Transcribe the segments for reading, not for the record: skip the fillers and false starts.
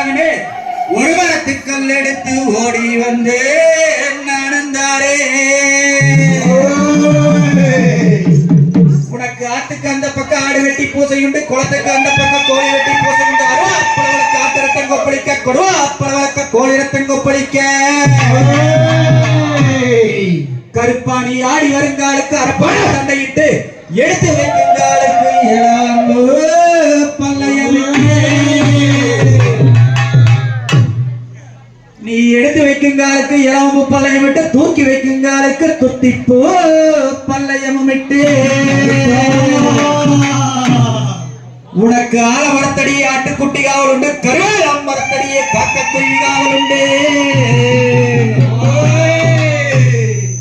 மகனே ஒரு மரத்துக்கல் எடுத்து ஓடி வந்து நடந்தாரே உனக்கு ஆட்டுக்கு அந்த பக்கம் ஆடு வெட்டி பூசை உண்டு குளத்துக்கு அந்த பக்கம் கோழி வெட்டி பூசை உண்டு அப்பளவளுக்கு ஆட்டு ரத்தம் கொப்பளிக்க கொடுவா அப்பளவளுக்கு கோழி ரத்தம் கொப்பளிக்க கருப்பாணி ஆடி வருங்காலுக்கு அரப்பான சண்டையிட்டு எடுத்து வைக்குங்காலுக்கு இளம்பு நீ எடுத்து வைக்குங்காலுக்கு இளம்பு பல்லையம் விட்டு தூக்கி வைக்குங்காலுக்கு துத்திப்பூ பல்லையமும் விட்டு உனக்கு ஆல மரத்தடி ஆட்டுக்குட்டி காவல் உண்டு கருவேலம் மரத்தடியே காக்கக்குருவி காவல் உண்டு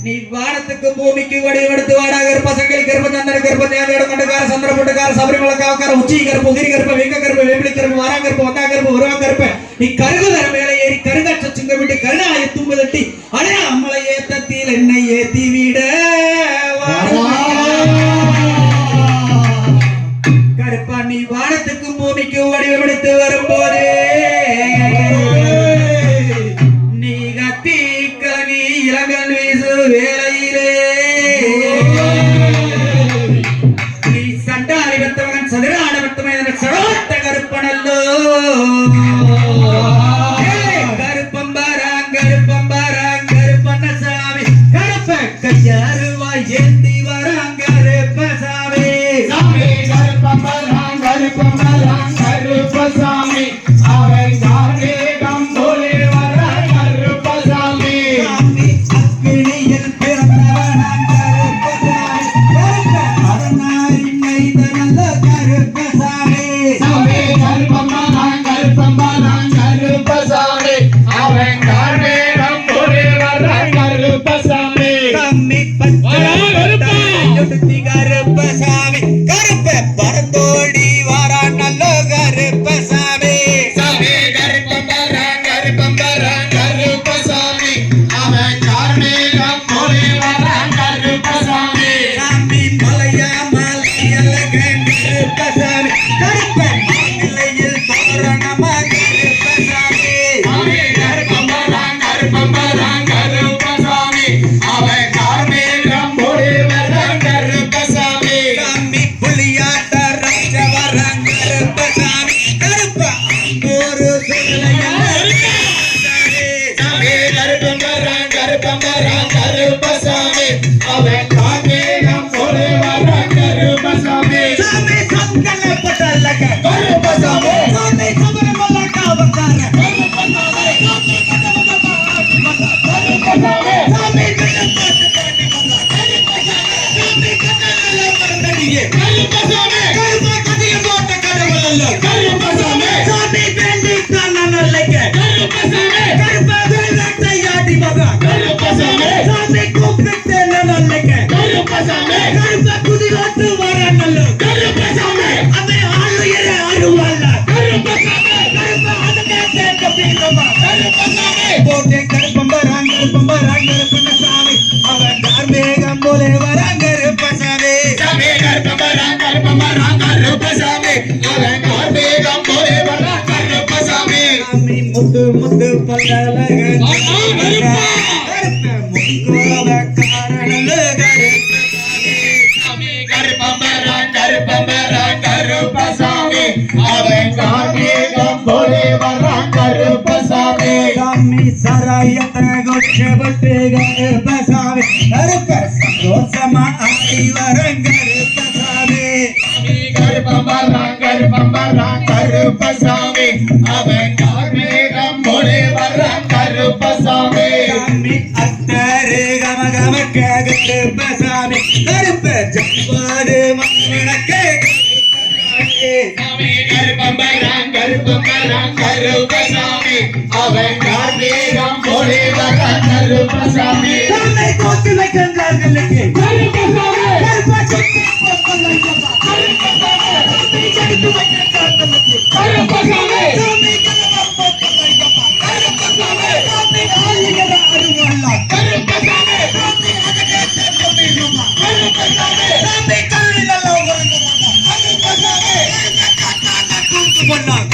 நீ வானத்துக்கு பூமிக்கு வடிவெடுத்து வாடா கருப்ப சங்கலி கருப்ப சந்திர கருப்ப தேவையோட கொண்டுக்கார சந்திர பொட்டுக்கார சபரிமலை காவக்கார உச்சி கருப்பு உதிரி கருப்ப வெங்க கருப்ப வேப்பிலி கருப்பு வாரா கருப்பு வந்தா கருப்பு உருவா கருப்ப நீ கருகுதர மேலே ஏறி கருகாற்ற சிங்க விட்டு கருணாயை தும்பு தட்டி அடே அம்மலை ஏத்தத்தில் என்னை ஏத்தி விட கருப்பா நீ வானத்துக்கும் பூமிக்கும் வடிவெடுத்து வரும்போதே நீ கத்தி கலங்கி இளங்கல் வீசு வேலையிலே நீ சண்டாளி பெத்தவன் சதுராட பெத்தவன் சடோட்ட கருப்பனல்லோ கருப்பம்பராங் கருப்பம்பராங் கருப்பண்ணசாமி கருப்ப கையாருவாய் ஏந்தி வராங் கருப்பசாமி சாமி கருப்பம்பராங் கருப்பம்பராங் கருப்பசாமி அவன் தானே கம்போலே வராங் கருப்பசாமி சாமி அக்கினியில் பிறந்தவனாம் கருப்பசாமி கருப்ப அரணாரின்னை தனல்ல கருப்பசாமி சாமி கருப்பம்பராங் கருப்பம்பராங் கருப்பசாமி அவன் தானே கம்போலே வராங் கருப்பசாமி சாமி பத்தி கருப்பசாமி கருப்ப பரந்தோடி வாரா நல்ல கருப்பசாமி சாமி கருப்பம்பராங் கருப்பம்பராங் கருப்பசாமி அவன் கார்மேகம் போலே வராங் கருப்பசாமி சாமி மலையா மலையல்ல கருப்பசாமி கருப்ப நிலையில் தோரணமா கருப்பசாமி சாமி கருப்பம்பராங் கருப்பம்பராங் கருப்பசாமி அவன் கார்மேகம் போலே வராங் கருப்பசாமி சாமி புலியாட்ட ராஜ வராங் கருப்பசாமி கருப்ப ஒரு சாமி கருப்பம்பராங் கருப்பம்பராங் கருப்பசாமி அவன் கார்மேகம் போலே வராங் கருப்பசாமி சாமி சங்கலப்பட்டல்லக கருப்பசாமி சாமி சபரிமலை காவக்கார கருப்பசாமி சாமி சாமி கருப்பசாமி கருப்ப கதிய போட்ட கடவுளல்ல கருப்பசாமி சாமி வேண்டி தன்னல்லைக்க கருப்பசாமி கருப்ப வேலத்தை ஆடி மகா கருப்பசாமி சாமி கூப்பிட்டு நல்லைக்க கருப்பசாமி கருப்ப குதிரோட்டு வரனல்ல கருப்பசாமி அவே ஆளுயர அருவல்ல கருப்பசாமி கருப்ப அதே கேட்ட பீரமா கருப்பசாமி போட்டே கருப்பம்பராங் கருப்பம்பராங் கருப்பண்ணசாமி அவன் கார்மேகம் போலே வராங் கருப்பசாமி சாமி கருப்பம்பராங் கருப்பம்பராங் கருப்பசாமி அவன் கார்மேகம் போலே வராங் கருப்பசாமி சாமி முத்து முத்து பல்லழகன் கருப்ப முக்கோவ காரணல்ல கருப்பசாமி சாமி கருப்பம்பராங் கருப்பம்பராங் கருப்பசாமி அவன் கார்மேகம் போலே வராங் கருப்பசாமி சாமி சராயத்தை கொச்ச பட்டு கருப்பசாமி கருப்ப சந்தோஷமா ஆடி வராங் கருப்பசாமி சாமி கருப்பம்பராங் கருப்பம்பராங் கருப்பசாமி அவன் கார்மேகம் போலே வராங் கருப்பசாமி சாமி அத்தரு கமகமக்க கருப்பசாமி கருப்ப ஜப்பாடு மணக்க சாமி கருப்பம்பராங் கருப்பம்பராங் கருப்பசாமி அவன் கார்மேகம் போலே வராங் கருப்பசாமி சாமி கோத்து வைக்கங்கார்களுக்கு கருப்பசாமி கருப்ப சுத்தி போக்கலையப்பா கருப்பசாமி ஜெயித்து வைக்கங்கார்களுக்கு கருப்பசாமி சாமி கருப்ப போக்கலையப்பா கருப்பசாமி சாமி ஆளுயர அருவல்ல கருப்பசாமி சாமி அதே கேட்ட பீரமா கருப்பசாமி சாமி கல்லில லோகரங்க கருப்பசாமி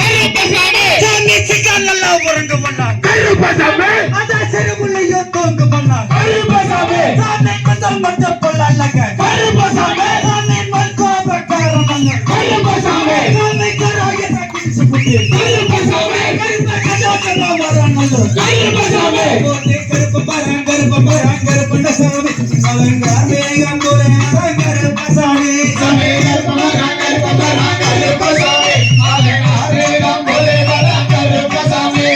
கருப்பசாமி சாமி சிக்கல் புறங்க பண்ணா கருப்பசாமி அதான் சிறுமுள்ளையோ தோங்கு பண்ணா கருப்பசாமி தானே கொஞ்சம் கொஞ்சம் கொள்ளலங்க கருப்பசாமி தானே மல்கோபக்காரமங்க கருப்பசாமி தானே கராய தக்கிச்சு புட்டி கருப்பசாமி கருப்ப கஜாக்கெல்லாம் வரானல்லோ கருப்பசாமி கருப்பு பரங்கருப்பு சாமி அவங்க மேகம் போலே கருப்பசாமி சாமி கருப்பசாமி மேகம் போலே கருப்பசாமி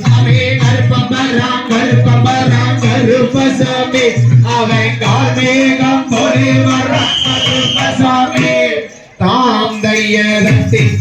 சாமி கருப்பசாமி அவன் கால் மேகம் போலே வர கருப்பசாமி தாம் தையகத்தில்